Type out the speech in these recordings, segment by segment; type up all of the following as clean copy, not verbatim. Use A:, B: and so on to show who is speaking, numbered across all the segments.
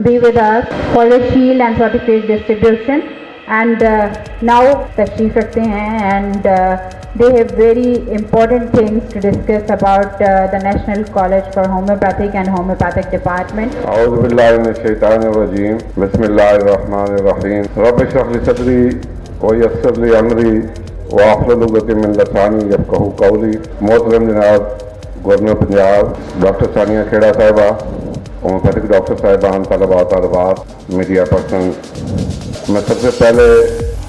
A: be with us for the shield and certificate distribution, and now tashrif rakhte hain, and they have very important things to discuss about the National College for Homeopathic and Homeopathic Department.
B: أعوذ بالله من الشيطان الرجيم بسم الله الرحمن الرحيم رب اشرح لي صدري ويسر لي أمري واحلل عقدة من لساني يفقهوا قولي. محترم جناب گورنر پنجاب ڈاکٹر ثانیہ کھیڑا صاحبہ، ہومیوپیتھک ڈاکٹر صاحبان، طلباء طالبات، میڈیا پرسن، میں سب سے پہلے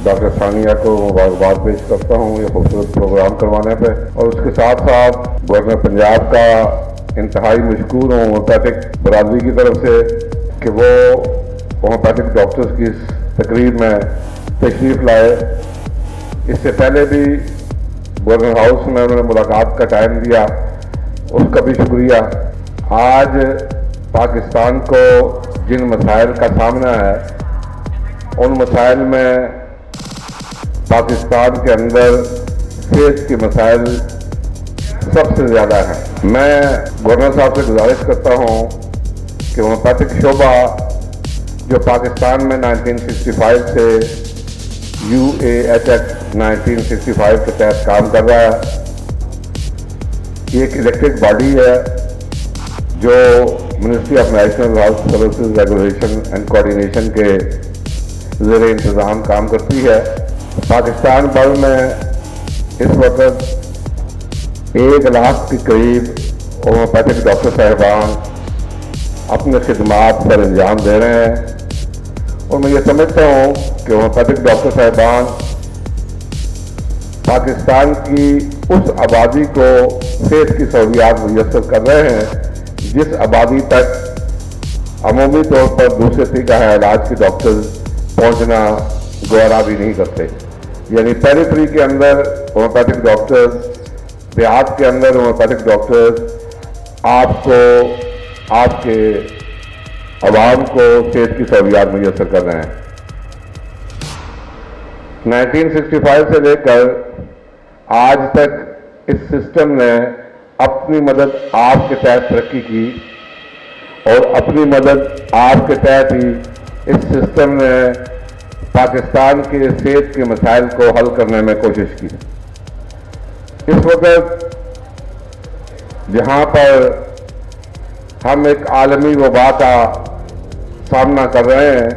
B: ڈاکٹر ثانیہ کو مبارکباد پیش کرتا ہوں یہ خوبصورت پروگرام کروانے پہ، اور اس کے ساتھ ساتھ گورنر پنجاب کا انتہائی مشکور ہوں ہومیوپیتھک برادری کی طرف سے کہ وہ ہومیوپیتھک ڈاکٹرز کی تقریب میں تشریف لائے. اس سے پہلے بھی گورنر ہاؤس میں انہوں نے ملاقات کا ٹائم دیا، اس کا بھی شکریہ. آج پاکستان کو جن مسائل کا سامنا ہے ان مسائل میں پاکستان کے اندر صحت کے مسائل سب سے زیادہ ہیں. میں گورنر صاحب سے گزارش کرتا ہوں کہ ہومیوپیتھک شعبہ جو پاکستان میں 1965 سے UAH ایکٹ 1965 کے تحت کام کر رہا ہے، یہ ایک الیکٹڈ باڈی ہے جو ministry of national health services regulation and coordination کے زیر انتظام کام کرتی ہے. پاکستان بھر میں اس وقت 1 لاکھ کے قریب ہومیوپیتھک ڈاکٹر صاحبان اپنے خدمات پر انجام دے رہے ہیں، اور میں یہ سمجھتا ہوں کہ ہومیوپیتھک ڈاکٹر صاحبان پاکستان کی اس آبادی کو صحت کی سہولیات میسر کر رہے ہیں جس آبادی تک عمومی طور پر دوسرے طریقہ علاج کے ڈاکٹر پہنچنا گوارا بھی نہیں کرتے. یعنی پیریفری کے اندر ہومیوپیتھک ڈاکٹرز، دیہات کے اندر ہومیوپیتھک ڈاکٹرز آپ کو، آپ کے عوام کو صحت کی سہولیات میسر کر رہے ہیں. 1965 سے لے کر آج تک اس سسٹم نے اپنی مدد آپ کے تحت ترقی کی، اور اپنی مدد آپ کے تحت ہی اس سسٹم نے پاکستان کے صحت کے مسائل کو حل کرنے میں کوشش کی. اس وقت جہاں پر ہم ایک عالمی وبا کا سامنا کر رہے ہیں،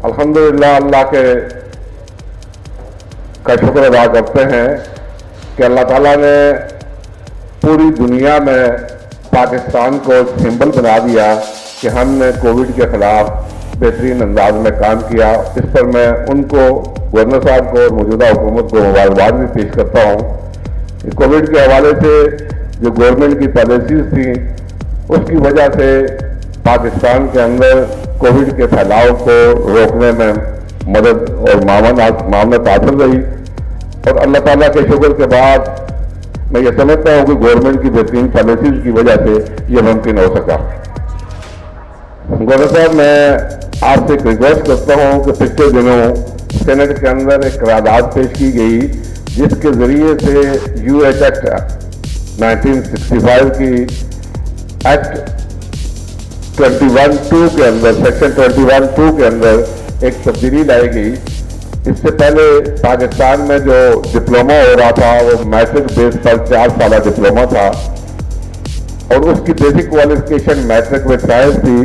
B: الحمدللہ اللہ کا شکر ادا کرتے ہیں کہ اللہ تعالیٰ نے پوری دنیا میں پاکستان کو سمبل بنا دیا کہ ہم نے کووڈ کے خلاف بہترین انداز میں کام کیا. اس پر میں ان کو، گورنر صاحب کو اور موجودہ حکومت کو مبارکباد بھی پیش کرتا ہوں. کووڈ کے حوالے سے جو گورنمنٹ کی پالیسیز تھیں اس کی وجہ سے پاکستان کے اندر کووڈ کے پھیلاؤ کو روکنے میں مدد اور معاونت حاصل رہی، اور اللہ تعالیٰ کے شکر کے بعد میں یہ سمجھتا ہوں کہ گورنمنٹ کی بہترین پالیسیز کی وجہ سے یہ ممکن ہو سکا. گورنر صاحب، میں آپ سے ریکویسٹ کرتا ہوں کہ پچھلے دنوں سینٹ کے اندر ایک قرارداد پیش کی گئی جس کے ذریعے سے UAH ایکٹ 1965 کی ایکٹ 21(2) کے اندر، سیکشن 21(2) کے اندر ایک تبدیلی لائی گئی. اس سے پہلے پاکستان میں جو ڈپلوما ہو رہا تھا وہ میٹرک بیس پر 4 سالہ ڈپلوما تھا، اور اس کی بیسک کوالیفکیشن میٹرک میں سائنس تھی.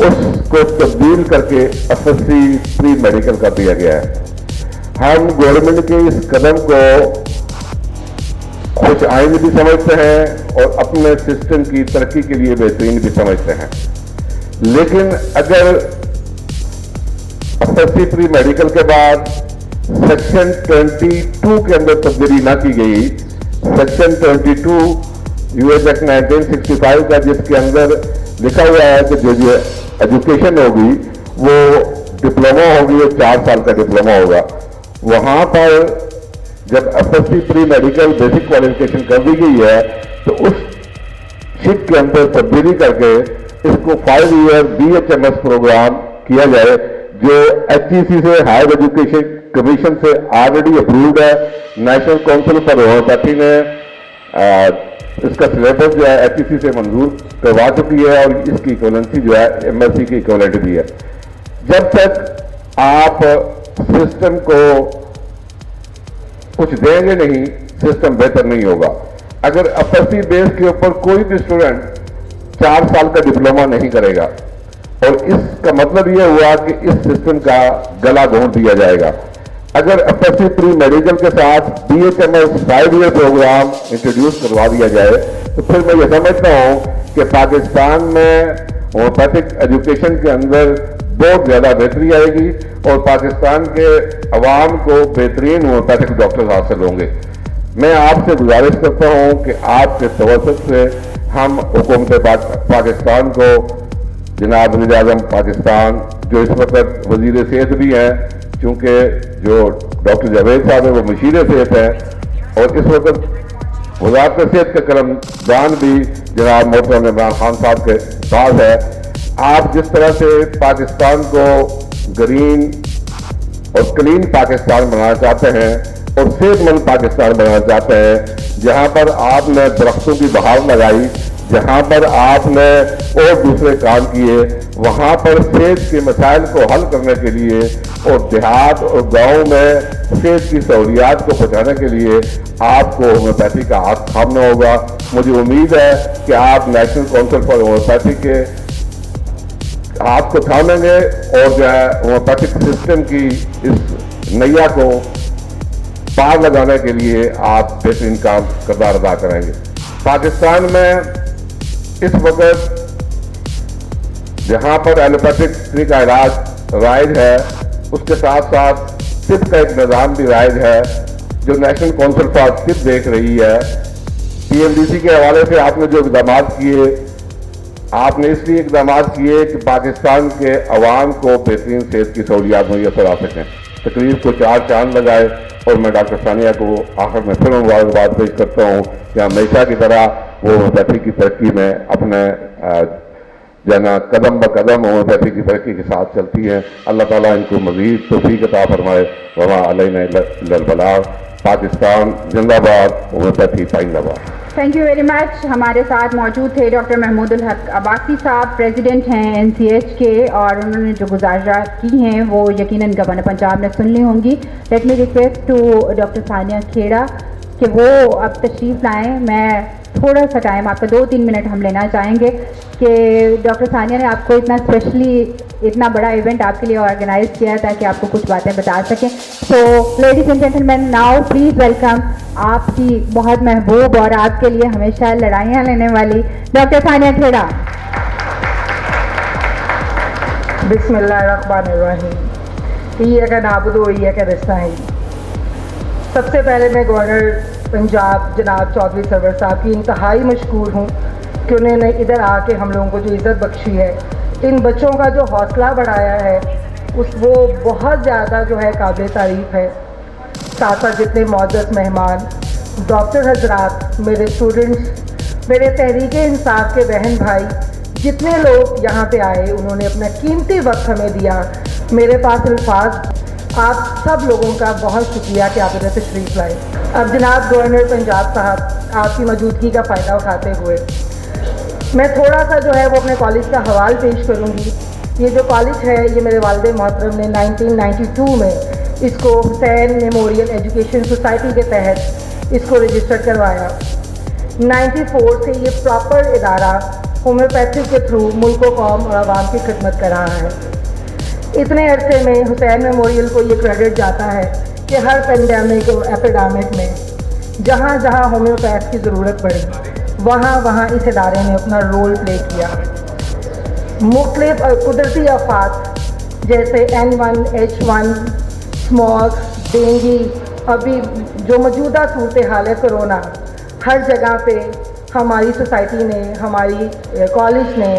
B: اس کو تبدیل کر کے SSC پری میڈیکل کر دیا گیا ہے. ہم گورنمنٹ کے اس قدم کو خوش آئند بھی سمجھتے ہیں اور اپنے سسٹم کی ترقی کے لیے بہترین بھی سمجھتے ہیں. لیکن اگر SSC پری میڈیکل کے بعد سیکشن 22 کے اندر تبدیلی نہ کی گئی، سیکشن 22 UAH ایکٹ 1965 کا، جس کے اندر لکھا ہوا ہے کہ جو ایجوکیشن ہوگی وہ ڈپلوما ہوگی اور 4 سال کا ڈپلوما ہوگا، وہاں پر جب SSC pre medical basic qualification کر دی گئی ہے تو اس شٹ کے اندر تبدیلی کر کے اس کو 5 ایئر BHMS پروگرام کیا جائے جو HEC سے، ہائر ایجوکیشن کمیشن سے آلریڈی اپرووڈ ہے. نیشنل کونسل فار ہومیوپیتھی نے اس کا سلیبس جو ہے FEC سے منظور کروا چکی ہے اور اس کی ایکویلنسی جو ہے MSc کی ایکویلنٹ بھی ہے. جب تک آپ سسٹم کو کچھ دیں گے نہیں, سسٹم بہتر نہیں ہوگا. اگر FSC بیس کے اوپر کوئی بھی اسٹوڈنٹ 4 سال کا ڈپلومہ نہیں کرے گا, اور اس کا مطلب یہ ہوا کہ اس سسٹم کا گلا گھونٹ دیا جائے گا. اگر FSC پری میڈیکل کے ساتھ BHMS 5 ایئر پروگرام انٹروڈیوس کروا دیا جائے تو پھر میں یہ سمجھتا ہوں کہ پاکستان میں ہومیوپیتھک ایجوکیشن کے اندر بہت زیادہ بہتری آئے گی اور پاکستان کے عوام کو بہترین ہومیوپیتھک ڈاکٹر حاصل ہوں گے. میں آپ سے گزارش کرتا ہوں کہ آپ کے توسط سے ہم حکومت پاکستان کو, جناب وزیر اعظم پاکستان جو اس وقت وزیر صحت بھی ہیں, چونکہ جو ڈاکٹر جاوید صاحب ہیں وہ مشیر صحت ہیں, اور اس وقت وزارت صحت کا قلم دان بھی جناب محترم عمران خان صاحب کے پاس ہے. آپ جس طرح سے پاکستان کو گرین اور کلین پاکستان بنانا چاہتے ہیں اور صحت مند پاکستان بنانا چاہتے ہیں, جہاں پر آپ نے درختوں کی بہار لگائی, جہاں پر آپ نے اور دوسرے کام کیے, وہاں پر صحت کے مسائل کو حل کرنے کے لیے اور دیہات اور گاؤں میں صحت کی سہولیات کو پہنچانے کے لیے آپ کو ہومیوپیتھی کا ہاتھ تھامنا ہوگا. مجھے امید ہے کہ آپ نیشنل کونسل فار ہومیوپیتھی کے ہاتھ کو تھامیں گے اور جو ہے ہومیوپیتھک سسٹم کی اس نیا کو پار لگانے کے لیے آپ بہترین کام کردار ادا کریں گے. پاکستان میں اس وقت جہاں پر ایلوپیتھک کا علاج رائج ہے, اس کے ساتھ ساتھ طب کا ایک نظام بھی رائج ہے جو نیشنل کونسل فار طب دیکھ رہی ہے. PMDC کے حوالے سے آپ نے جو اقدامات کیے, آپ نے اس لیے اقدامات کیے کہ پاکستان کے عوام کو بہترین صحت کی سہولیات میسر آ سکیں. تقریب کو 4 چاند لگائے, اور میں ڈاکٹر ثانیہ کو آخر میں پھر مبارکباد پیش کرتا ہوں کہ ہمیشہ کی طرح وہ ہومیوپیتھی کی ترقی میں اپنے جانا قدم بقدم ہومیوپیتھی کی ترقی کے ساتھ چلتی ہیں. اللہ تعالیٰ ان کو مزید توفیق عطا فرمائے. وما علینا الا البلاغ. پاکستان زندہ باد, ہومیوپیتھی پائندہ باد.
A: Thank you very much. ہمارے ساتھ موجود تھے ڈاکٹر محمود الحق عباسی صاحب, پریزیڈنٹ ہیں NCH کے, اور انہوں نے جو گزارشات کی ہیں وہ یقیناً گورنر پنجاب نے سن لی ہوں گی. Let me request to doctor Sania Khera کہ وہ اب تشریف لائیں. میں تھوڑا سا ٹائم آپ کا 2-3 منٹ ہم لینا چاہیں گے کہ ڈاکٹر ثانیہ نے آپ کو اتنا اسپیشلی اتنا بڑا ایونٹ آپ کے لیے آرگنائز کیا ہے تاکہ آپ کو کچھ باتیں بتا سکیں. So ladies and gentleman, now please welcome آپ کی بہت محبوب اور آپ کے لیے ہمیشہ لڑائیاں لینے والی ڈاکٹر ثانیہ کھیڑا.
C: بسم اللہ الرحمن الرحیم. ایک نعبد و ایک نستعین. سب سے پہلے میں گورنر پنجاب جناب چودھری سرور صاحب کی انتہائی مشکور ہوں کہ انہوں نے ادھر آ کے ہم لوگوں کو جو عزت بخشی ہے, ان بچوں کا جو حوصلہ بڑھایا ہے وہ بہت زیادہ جو ہے قابل تعریف ہے. ساتھ ساتھ جتنے معزز مہمان, ڈاکٹر حضرات, میرے اسٹوڈنٹس, میرے تحریک انصاف کے بہن بھائی, جتنے لوگ یہاں پہ آئے انہوں نے اپنا قیمتی وقت ہمیں دیا. میرے پاس الفاظ, آپ سب لوگوں کا بہت شکریہ کہ آپ ادھر تشریف لائے. اب جناب گورنر پنجاب صاحب آپ کی موجودگی کا فائدہ اٹھاتے ہوئے میں تھوڑا سا جو ہے وہ اپنے کالج کا حوال پیش کروں گی. یہ جو کالج ہے یہ میرے والد محترم نے 1992 میں اس کو حسین میموریل ایجوکیشن سوسائٹی کے تحت اس کو رجسٹر کروایا. 94 سے یہ پراپر ادارہ ہومیوپیتھی کے تھرو ملک و قوم اور عوام کی خدمت کر رہا ہے. اتنے عرصے میں حسین میموریل کو یہ کریڈٹ جاتا ہے کہ ہر پینڈیمک اور ایپیڈیمک میں جہاں جہاں ہومیوپیتھ کی ضرورت پڑی وہاں اس ادارے نے اپنا رول پلے کیا. مختلف قدرتی آفات جیسے N1H1, اسموگ, ڈینگی, ابھی جو موجودہ صورتحال ہے کرونا, ہر جگہ پہ ہماری سوسائٹی نے, ہماری کالج نے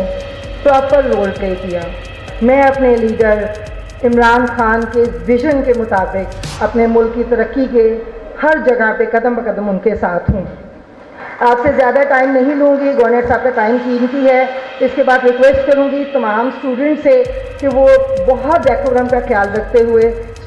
C: پراپر رول پلے کیا. میں اپنے لیڈر عمران خان کے ویژن کے مطابق اپنے ملک کی ترقی کے ہر جگہ پہ قدم بقدم ان کے ساتھ ہوں. آپ سے زیادہ ٹائم نہیں لوں گی, گورنر صاحب کا ٹائم قیمتی ہے. اس کے بعد ریکویسٹ کروں گی تمام اسٹوڈنٹ سے کہ وہ بہت ڈیکورم کا خیال رکھتے ہوئے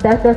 A: 10-10